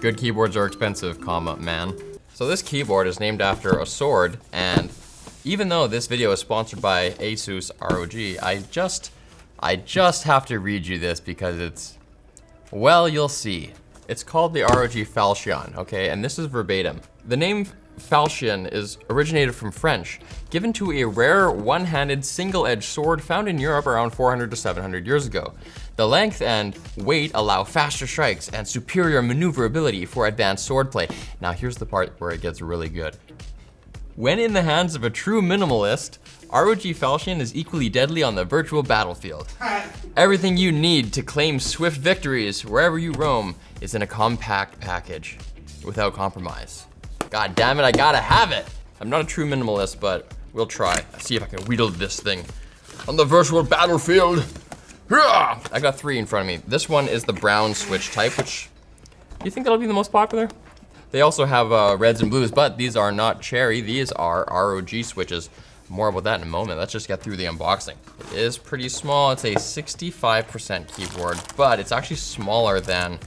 Good keyboards are expensive, comma, man. So this keyboard is named after a sword, and even though this video is sponsored by Asus ROG, I just have to read you this because it's, well, you'll see. It's called the ROG Falchion, okay? And this is verbatim. The name falchion is originated from French, given to a rare one-handed single-edged sword found in Europe around 400 to 700 years ago. The length and weight allow faster strikes and superior maneuverability for advanced swordplay. Now here's the part where it gets really good. When in the hands of a true minimalist, ROG Falchion is equally deadly on the virtual battlefield. Everything you need to claim swift victories wherever you roam is in a compact package without compromise. God damn it, I gotta have it. I'm not a true minimalist, but we'll try. See if I can wheedle this thing on the virtual battlefield. I got 3 in front of me. This one is the brown switch type, which, you think that'll be the most popular? They also have reds and blues, but these are not cherry. These are ROG switches. More about that in a moment. Let's just get through the unboxing. It is pretty small. It's a 65% keyboard, but it's actually smaller than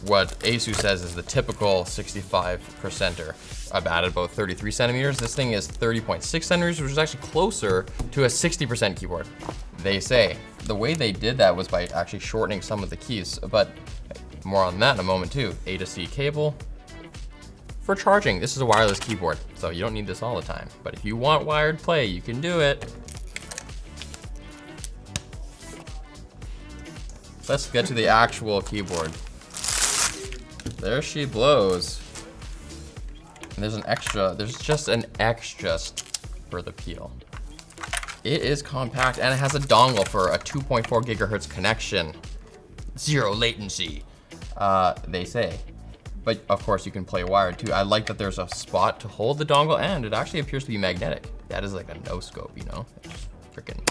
what Asus says is the typical 65%er. I've added about 33 centimeters. This thing is 30.6 centimeters, which is actually closer to a 60% keyboard, they say. The way they did that was by actually shortening some of the keys, but more on that in a moment too. A to C cable for charging. This is a wireless keyboard, so you don't need this all the time. But if you want wired play, you can do it. Let's get to the actual keyboard. There she blows. And there's just an extra for the peel. It is compact and it has a dongle for a 2.4 gigahertz connection. 0 latency, they say. But of course you can play wired too. I like that there's a spot to hold the dongle and it actually appears to be magnetic. That is like a no scope, you know? Freaking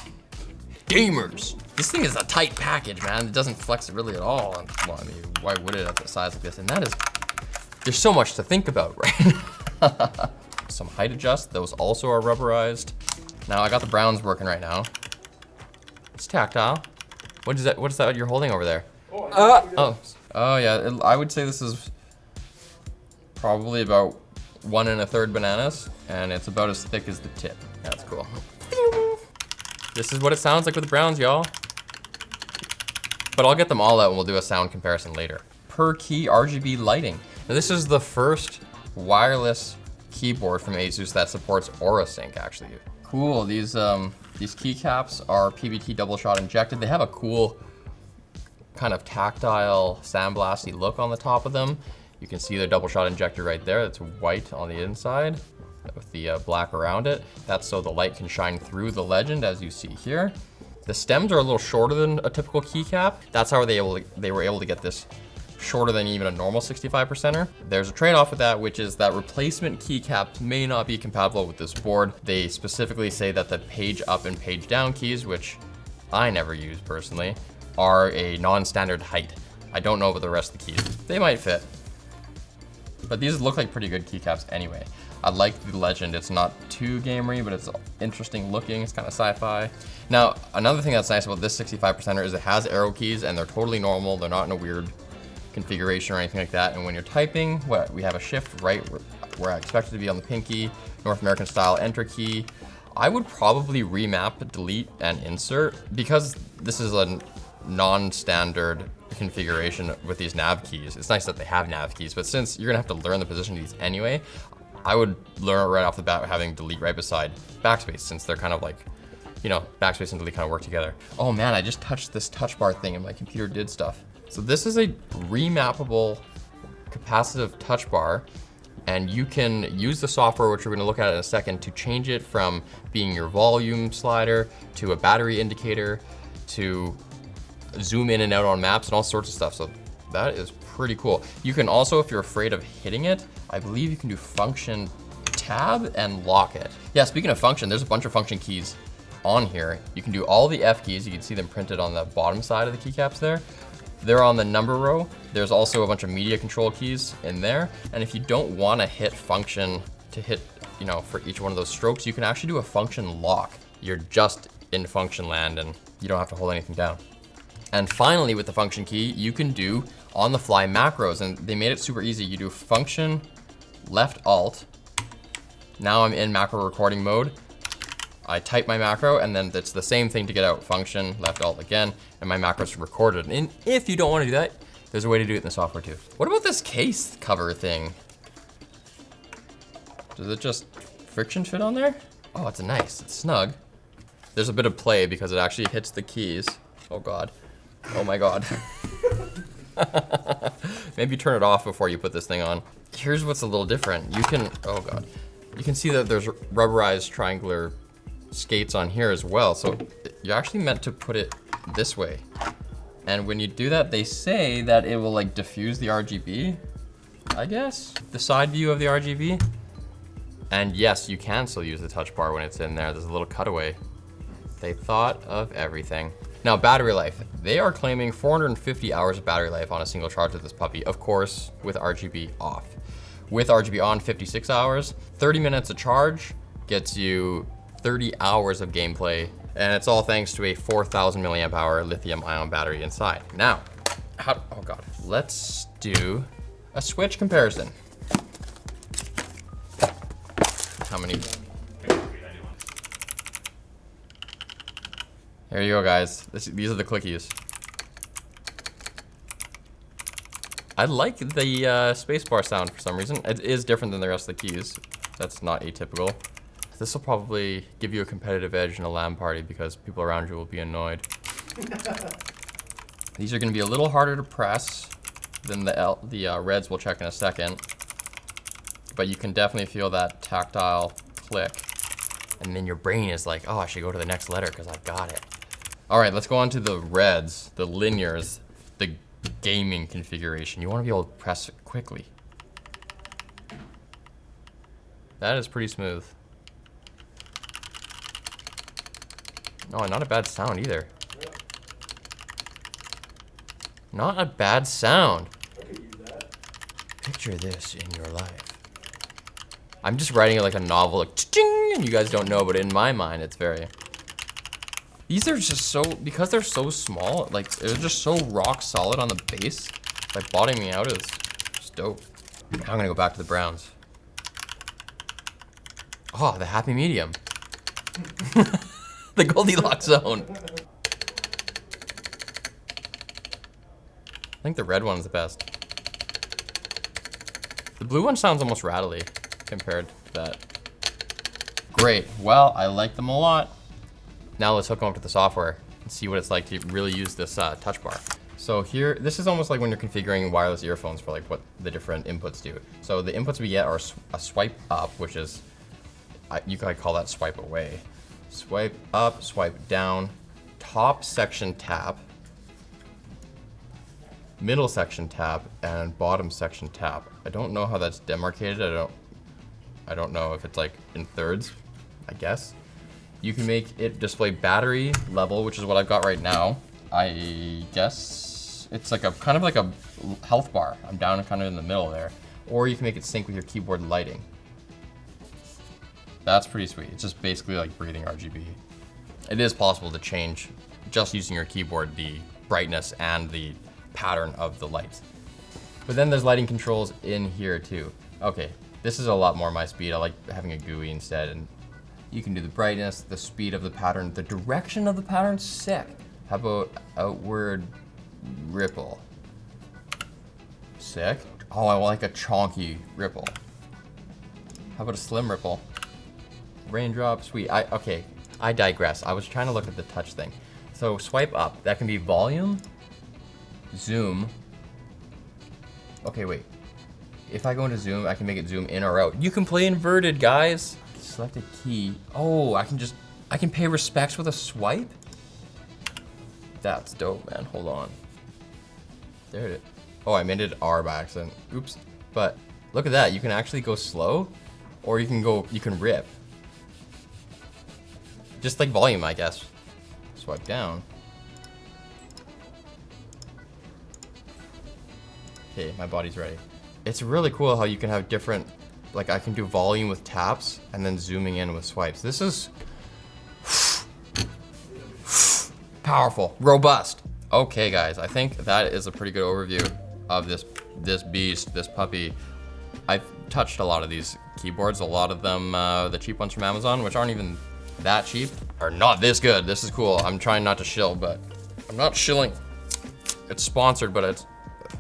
gamers. This thing is a tight package, man. It doesn't flex really at all. Well, I mean, why would it at the size like this? And that is, there's so much to think about, right? Some height adjust, those also are rubberized. Now I got the browns working right now. It's tactile. What is that you're holding over there? Oh yeah, I would say this is probably about 1 1/3 bananas, and it's about as thick as the tip. That's cool. This is what it sounds like with the browns, y'all. But I'll get them all out and we'll do a sound comparison later. Per key RGB lighting. Now this is the first wireless keyboard from Asus that supports AuraSync, actually. Cool, these keycaps are PBT double shot injected. They have a cool kind of tactile sandblasty look on the top of them. You can see the double shot injector right there. It's white on the inside with the black around it. That's so the light can shine through the legend, as you see here. The stems are a little shorter than a typical keycap. That's how they were able to get this shorter than even a normal 65%er. There's a trade-off with that, which is that replacement keycaps may not be compatible with this board. They specifically say that the page up and page down keys, which I never use personally, are a non-standard height. I don't know about the rest of the keys. They might fit. But these look like pretty good keycaps anyway. I like the legend. It's not too gamery, but it's interesting looking. It's kind of sci-fi. Now, another thing that's nice about this 65%er is it has arrow keys and they're totally normal. They're not in a weird configuration or anything like that. And when you're typing, we have a shift right where I expect it to be on the pinky, North American style enter key. I would probably remap, delete, and insert because this is a non-standard configuration with these nav keys. It's nice that they have nav keys, but since you're gonna have to learn the position of these anyway, I would learn right off the bat having delete right beside backspace, since they're kind of like, you know, backspace and delete kind of work together. Oh man, I just touched this touch bar thing and my computer did stuff. So this is a remappable capacitive touch bar, and you can use the software, which we're gonna look at in a second, to change it from being your volume slider to a battery indicator to zoom in and out on maps and all sorts of stuff. So that is pretty cool. You can also, if you're afraid of hitting it, I believe you can do function tab and lock it. Yeah, speaking of function, there's a bunch of function keys on here. You can do all the F keys. You can see them printed on the bottom side of the keycaps there. They're on the number row. There's also a bunch of media control keys in there. And if you don't want to hit function to hit, you know, for each one of those strokes, you can actually do a function lock. You're just in function land and you don't have to hold anything down. And finally, with the function key, you can do on-the-fly macros, and they made it super easy. You do function, left alt. Now I'm in macro recording mode. I type my macro, and then it's the same thing to get out. Function, left alt again, and my macro's recorded. And if you don't want to do that, there's a way to do it in the software too. What about this case cover thing? Does it just friction fit on there? Oh, it's nice, it's snug. There's a bit of play because it actually hits the keys. Oh God, oh my God. Maybe turn it off before you put this thing on. Here's what's a little different. You can, oh God. You can see that there's rubberized triangular skates on here as well. So you're actually meant to put it this way. And when you do that, they say that it will like diffuse the RGB, I guess, the side view of the RGB. And yes, you can still use the touch bar when it's in there. There's a little cutaway. They thought of everything. Now, battery life. They are claiming 450 hours of battery life on a single charge of this puppy, of course, with RGB off. With RGB on, 56 hours. 30 minutes of charge gets you 30 hours of gameplay, and it's all thanks to a 4,000 milliamp hour lithium ion battery inside. Now, oh God, let's do a Switch comparison. How many? There you go, guys. These are the clickies. I like the spacebar sound for some reason. It is different than the rest of the keys. That's not atypical. This will probably give you a competitive edge in a LAN party because people around you will be annoyed. These are gonna be a little harder to press than the reds we'll check in a second. But you can definitely feel that tactile click. And then your brain is like, oh, I should go to the next letter because I got it. All right, let's go on to the reds, the linears, the gaming configuration. You want to be able to press it quickly. That is pretty smooth. Oh, not a bad sound either. Not a bad sound. I could use that. Picture this in your life. I'm just writing it like a novel, like ching, and you guys don't know, but in my mind, it's very. These are just so, because they're so small, like they're just so rock solid on the base. Like bottoming out is just dope. I'm gonna go back to the browns. Oh, the happy medium. The Goldilocks zone. I think the red one's the best. The blue one sounds almost rattly compared to that. Great, well, I like them a lot. Now let's hook them up to the software and see what it's like to really use this touch bar. So here, this is almost like when you're configuring wireless earphones for like what the different inputs do. So the inputs we get are a swipe up, which is, you could call that swipe away. Swipe up, swipe down, top section tap, middle section tap, and bottom section tap. I don't know how that's demarcated. I don't know if it's like in thirds, I guess. You can make it display battery level, which is what I've got right now. I guess it's like a kind of like a health bar. I'm down kind of in the middle there. Or you can make it sync with your keyboard lighting. That's pretty sweet. It's just basically like breathing RGB. It is possible to change, just using your keyboard, the brightness and the pattern of the lights. But then there's lighting controls in here too. Okay, this is a lot more my speed. I like having a GUI instead, and you can do the brightness, the speed of the pattern, the direction of the pattern, sick. How about outward ripple? Sick. Oh, I like a chonky ripple. How about a slim ripple? Raindrop, sweet. Okay, I digress. I was trying to look at the touch thing. So swipe up, that can be volume, zoom. Okay, wait. If I go into zoom, I can make it zoom in or out. You can play inverted, guys. Select a key. Oh, I can pay respects with a swipe? That's dope, man. Hold on. There it is. Oh, I made it R by accident. Oops. But look at that. You can actually go slow, or you can rip. Just like volume, I guess. Swipe down. Okay, my body's ready. It's really cool how you can have different, like I can do volume with taps and then zooming in with swipes. This is powerful, robust. Okay, guys, I think that is a pretty good overview of this beast, this puppy. I've touched a lot of these keyboards. A lot of them, the cheap ones from Amazon, which aren't even that cheap, are not this good. This is cool. I'm trying not to shill, but I'm not shilling. It's sponsored, but it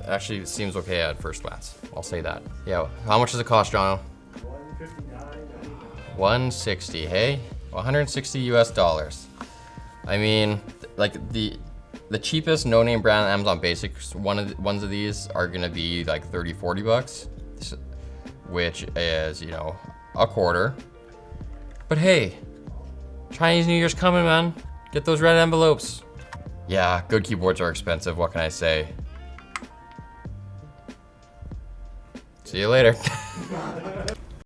actually seems okay at first glance. I'll say that. Yeah, how much does it cost, Jono? $159. $160, hey? 160 US dollars. I mean, like the cheapest no-name brand Amazon Basics ones of these are gonna be like 30, 40 bucks, which is, you know, a quarter. But hey, Chinese New Year's coming, man. Get those red envelopes. Yeah, good keyboards are expensive, what can I say? See you later.